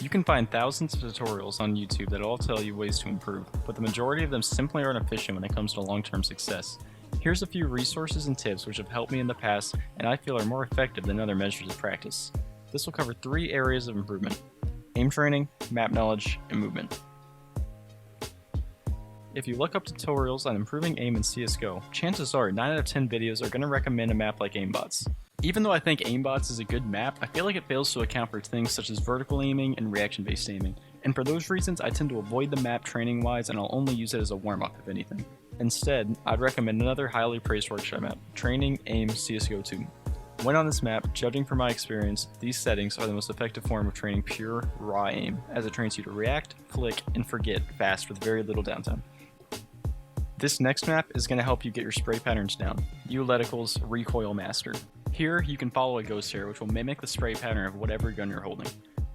You can find thousands of tutorials on YouTube that all tell you ways to improve, but the majority of them simply aren't efficient when it comes to long-term success. Here's a few resources and tips which have helped me in the past and I feel are more effective than other measures of practice. This will cover 3 areas of improvement: aim training, map knowledge, and movement. If you look up tutorials on improving aim in CSGO, chances are 9 out of 10 videos are going to recommend a map like Aimbots. Even though I think Aimbots is a good map, I feel like it fails to account for things such as vertical aiming and reaction-based aiming, and for those reasons I tend to avoid the map training-wise and I'll only use it as a warm-up if anything. Instead, I'd recommend another highly praised workshop map, Training Aim CSGO 2. When on this map, judging from my experience, these settings are the most effective form of training pure, raw aim, as it trains you to react, flick, and forget fast with very little downtime. This next map is going to help you get your spray patterns down, Yprac's Recoil Master. Here, you can follow a ghost hair, which will mimic the spray pattern of whatever gun you're holding.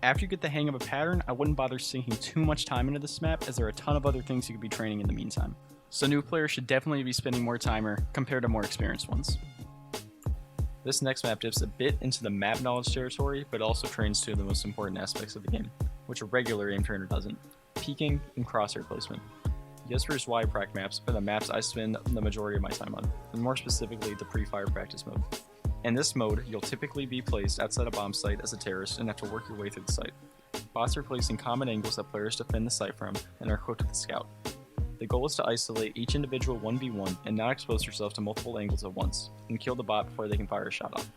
After you get the hang of a pattern, I wouldn't bother sinking too much time into this map, as there are a ton of other things you could be training in the meantime. So new players should definitely be spending more timer compared to more experienced ones. This next map dips a bit into the map knowledge territory, but also trains 2 of the most important aspects of the game, which a regular aim trainer doesn't: peeking and crosshair placement. Yprac Maps are the maps I spend the majority of my time on, and more specifically the pre-fire practice mode. In this mode, you'll typically be placed outside a bomb site as a terrorist and have to work your way through the site. Bots are placed in common angles that players defend the site from and are equipped with a scout. The goal is to isolate each individual 1v1 and not expose yourself to multiple angles at once, and kill the bot before they can fire a shot off.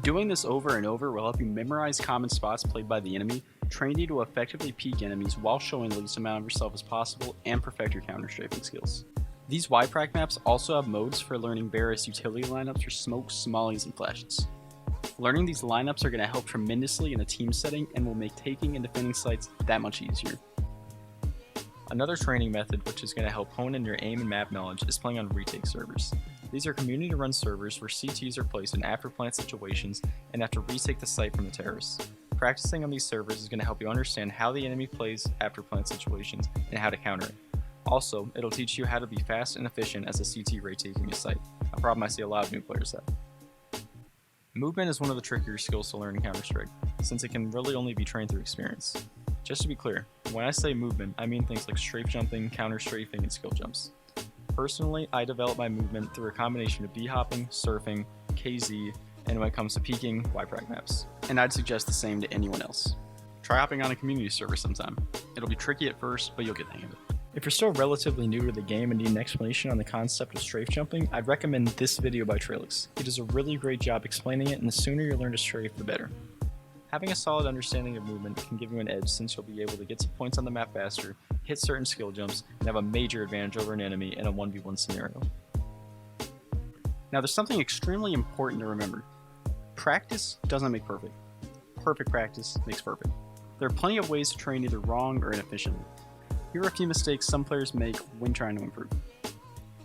Doing this over and over will help you memorize common spots played by the enemy, train you to effectively peek enemies while showing the least amount of yourself as possible, and perfect your counter-strafing skills. These Yprac maps also have modes for learning various utility lineups for smokes, smollies, and flashes. Learning these lineups are going to help tremendously in a team setting and will make taking and defending sites that much easier. Another training method which is going to help hone in your aim and map knowledge is playing on Retake Servers. These are community-run servers where CTs are placed in after-plant situations and have to retake the site from the terrorists. Practicing on these servers is going to help you understand how the enemy plays after-plant situations and how to counter it. Also, it'll teach you how to be fast and efficient as a CT retaking a site, a problem I see a lot of new players have. Movement is one of the trickier skills to learn in Counter-Strike, since it can really only be trained through experience. Just to be clear, when I say movement, I mean things like strafe jumping, counter-strafing, and skill jumps. Personally, I develop my movement through a combination of b-hopping, surfing, KZ, and when it comes to peeking, Yprac Maps. And I'd suggest the same to anyone else. Try hopping on a community server sometime. It'll be tricky at first, but you'll get the hang of it. If you're still relatively new to the game and need an explanation on the concept of strafe jumping, I'd recommend this video by Trellix. He does a really great job explaining it, and the sooner you learn to strafe, the better. Having a solid understanding of movement can give you an edge, since you'll be able to get to points on the map faster, hit certain skill jumps, and have a major advantage over an enemy in a 1v1 scenario. Now there's something extremely important to remember. Practice doesn't make perfect. Perfect practice makes perfect. There are plenty of ways to train either wrong or inefficiently. Here are a few mistakes some players make when trying to improve.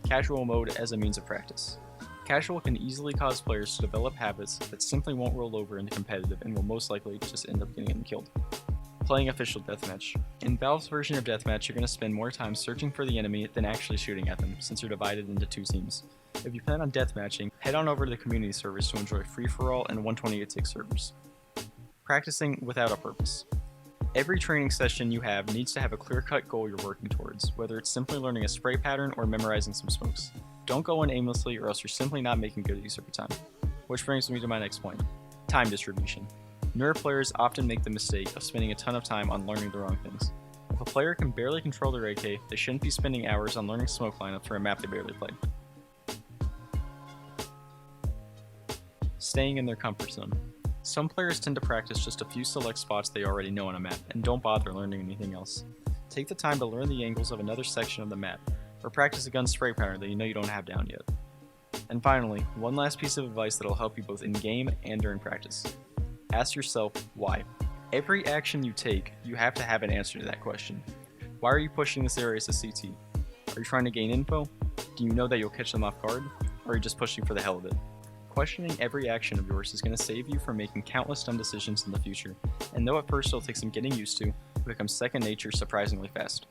Casual mode as a means of practice. Casual can easily cause players to develop habits that simply won't roll over into competitive and will most likely just end up getting them killed. Playing official Deathmatch. In Valve's version of Deathmatch, you're going to spend more time searching for the enemy than actually shooting at them, since you're divided into 2 teams. If you plan on deathmatching, head on over to the community servers to enjoy free-for-all and 128 tick servers. Practicing without a purpose. Every training session you have needs to have a clear-cut goal you're working towards, whether it's simply learning a spray pattern or memorizing some smokes. Don't go in aimlessly or else you're simply not making good use of your time. Which brings me to my next point: time distribution. Newer players often make the mistake of spending a ton of time on learning the wrong things. If a player can barely control their AK, they shouldn't be spending hours on learning smoke lineups for a map they barely played. Staying in their comfort zone. Some players tend to practice just a few select spots they already know on a map, and don't bother learning anything else. Take the time to learn the angles of another section of the map, or practice a gun spray pattern that you know you don't have down yet. And finally, one last piece of advice that'll help you both in-game and during practice. Ask yourself, why? Every action you take, you have to have an answer to that question. Why are you pushing this area as a CT? Are you trying to gain info? Do you know that you'll catch them off guard? Or are you just pushing for the hell of it? Questioning every action of yours is going to save you from making countless dumb decisions in the future, and though at first it'll take some getting used to, it becomes second nature surprisingly fast.